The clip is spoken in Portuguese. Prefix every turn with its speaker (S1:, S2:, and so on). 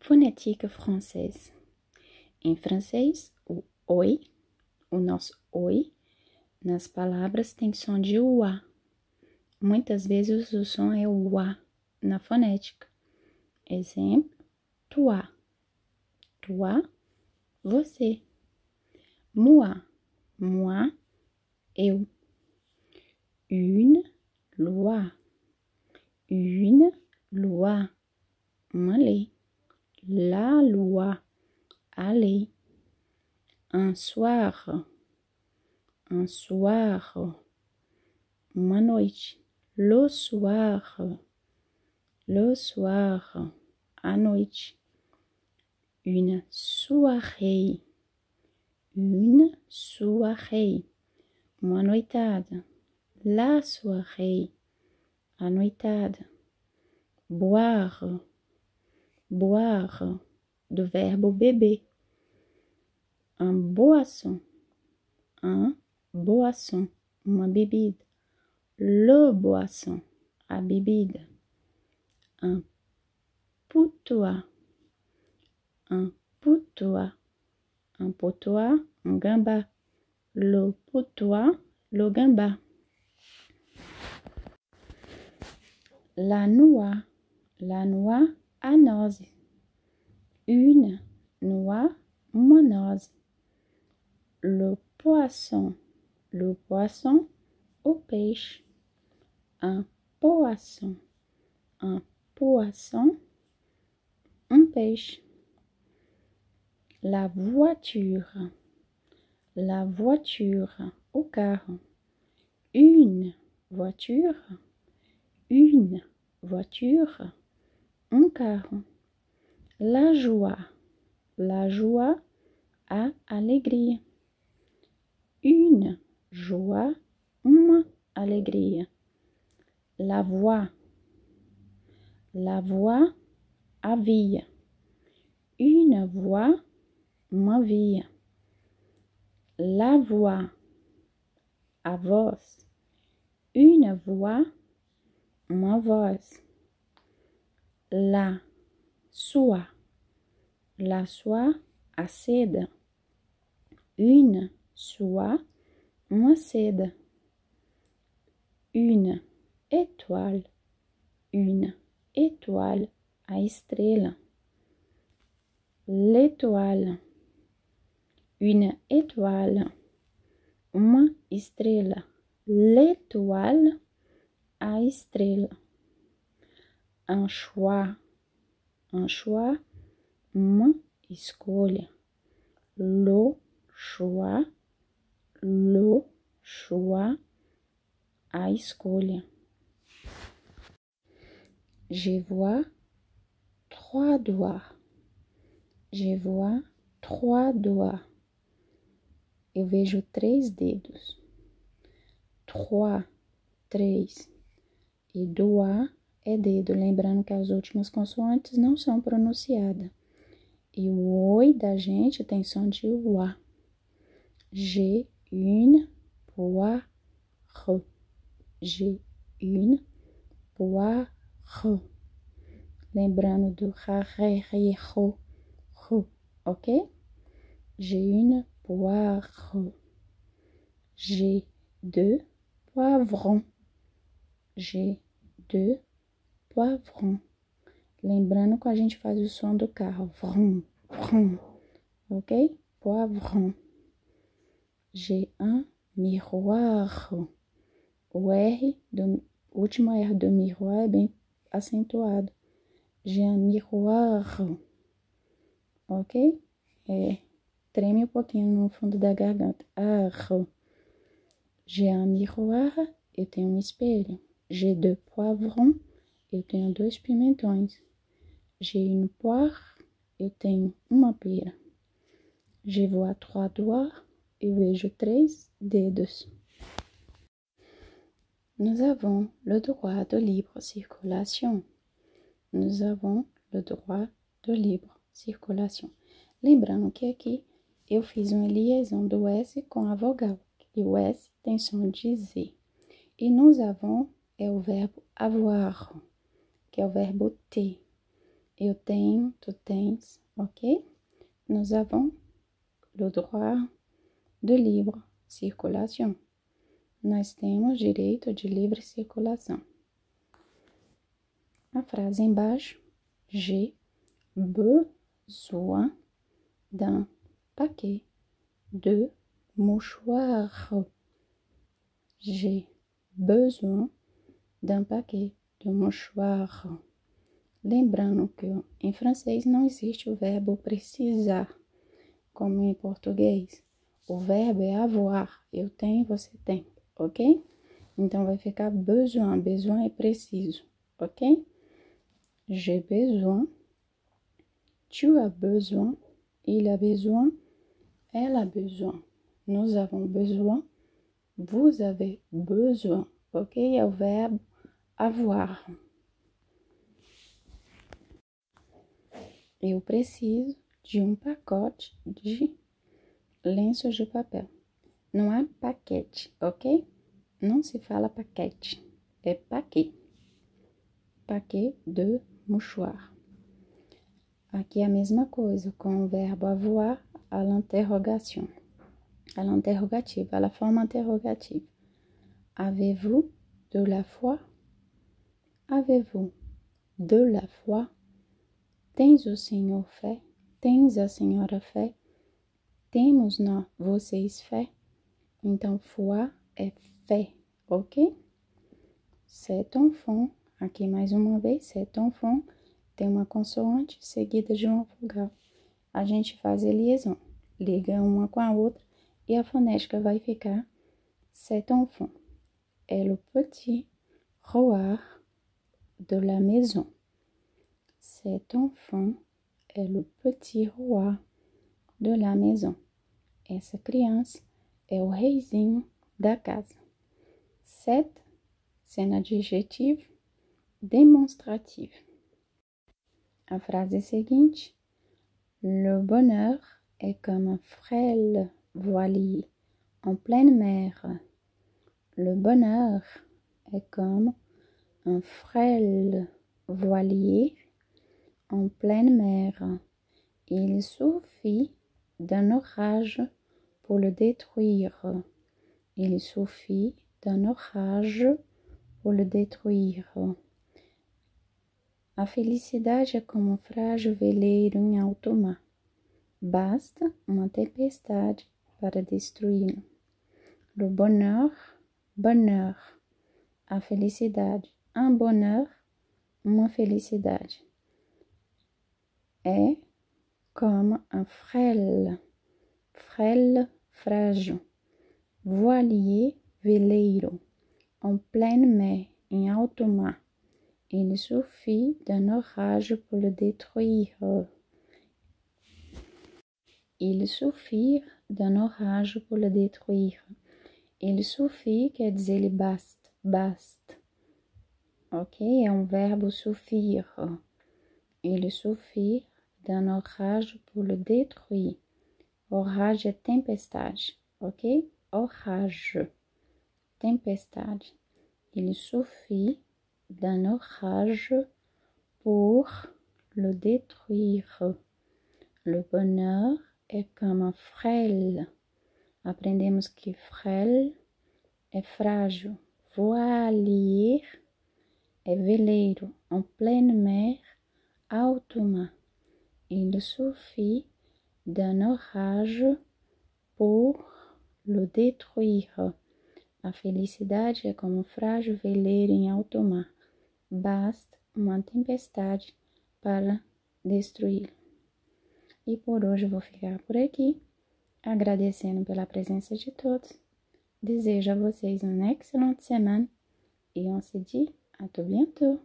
S1: Fonética française. Em francês, o nosso oi, nas palavras tem som de UA. Muitas vezes o som é UA na fonética. Exemplo, toi, você. Moi, eu. Une loi, uma lei. La loi, a lei. Un soir, uma noite. Le soir, a noite. Une soirée, uma noitada. La soirée, a noitada. Boire, do verbo beber. Un boisson, uma bebida. Le boisson, a bebida. Un putois, un potois, um gambá. Le putois, le gambá. La noix, a noz. Une noix, uma noz. Le poisson, o peixe. Un poisson, um peixe. La voiture, o carro. Une voiture, um carro. La joie, a alegria. Une joie, uma alegria. La voie, a via. Une voie, uma via. La voix, a voz. Une voix, uma voz. La soie, a seda. Une soie, uma seda. Une étoile, a estrela. L'étoile, une étoile, uma estrela. L'étoile, a estrela. Un choix, uma escolha. Le choix, a escolha. Je vois 3 doigts. Eu vejo 3 dedos. 3. E doigt é dedo. Lembrando que as últimas consoantes não são pronunciadas. E o oi da gente tem som de UA. J'ai une poire. Lembrando do ro, ok? J'ai une poire. J'ai 2 poivrons. Lembrando que a gente faz o som do carro. Vrum, ok? Poivron. J'ai un miroir. O último R do miroir é bem acentuado. J'ai un miroir. Ok? Treme um pouquinho no fundo da garganta. J'ai un miroir. Eu tenho um espelho. J'ai 2 poivrons. Eu tenho 2 pimentões. J'ai une poire. Eu tenho uma pera. Je vois 3 doigts. Eu vejo 3 dedos. Nous avons le droit de libre circulation. Lembrando que aqui eu fiz uma liaison do S com a vogal. E o S tem som de Z. E nous avons é o verbo avoir, que é o verbo ter. eu tenho, tu tens, ok? Nous avons le droit de libre circulation. Nós temos direito de livre circulação. A frase embaixo, j'ai besoin d'un paquet de mouchoirs. J'ai besoin d'un paquet de mouchoirs. Lembrando que em francês não existe o verbo precisar, como em português. O verbo é avoir, eu tenho, você tem, ok? Então vai ficar besoin, besoin é preciso, ok? J'ai besoin, tu as besoin, il a besoin, elle a besoin, nous avons besoin, vous avez besoin, ok? É o verbo avoir. Eu preciso de um pacote de lenços de papel. Não é paquete, ok? Não se fala paquete, é paquet. Paquet de mouchoir. Aqui é a mesma coisa, com o verbo avoir à l'interrogation. À l'interrogative, à la forma interrogative. Avez-vous de la foi? Avez-vous de la foi? Tens o senhor fé? Tens a senhora fé? Temos vocês fé? Então, foi é fé, ok? Cet enfant, aqui mais uma vez, cet enfant, tem uma consoante seguida de uma vogal. A gente faz a liaison, liga uma com a outra e a fonética vai ficar cet enfant est le petit roi de la maison. Cet enfant est le petit roi de la maison. Essa criança é o reizinho da casa. Cet, sendo adjetivo demonstrativo. A frase seguinte. Le bonheur est comme un frêle voilier en pleine mer. Le bonheur est comme un frêle voilier en pleine mer. Il suffit d'un orage pour le détruire. Il suffit d'un orage pour le détruire. A felicidade é como um frágil veleiro em alto mar. Basta uma tempestade para destruí-lo. Le bonheur, bonheur, a felicidade. Un bonheur, uma felicidade. É como un frêle, frêle, frágil. Voilier, veleiro. En pleine mer, em alto mar. Il suffit d'un orage pour le détruire. Il suffit d'un orage pour le détruire. Il suffit quer dizer ele basta, basta. Ok? É um verbo suffire. Il suffit d'un orage pour le détruire. Orage é tempestade, ok? Orage, tempestade. Il suffit d'un orage pour le détruire. Le bonheur é comme un frêle. Aprendemos que frêle é frágil. Voilier é veleiro. En pleine mer, alto mar. Il suffit d'un orage pour le détruire. A felicidade é como um frágil veleiro em alto mar. Basta uma tempestade para destruí-lo. E por hoje eu vou ficar por aqui, agradecendo pela presença de todos. Desejo a vocês uma excelente semana e on se dit à tout bientôt.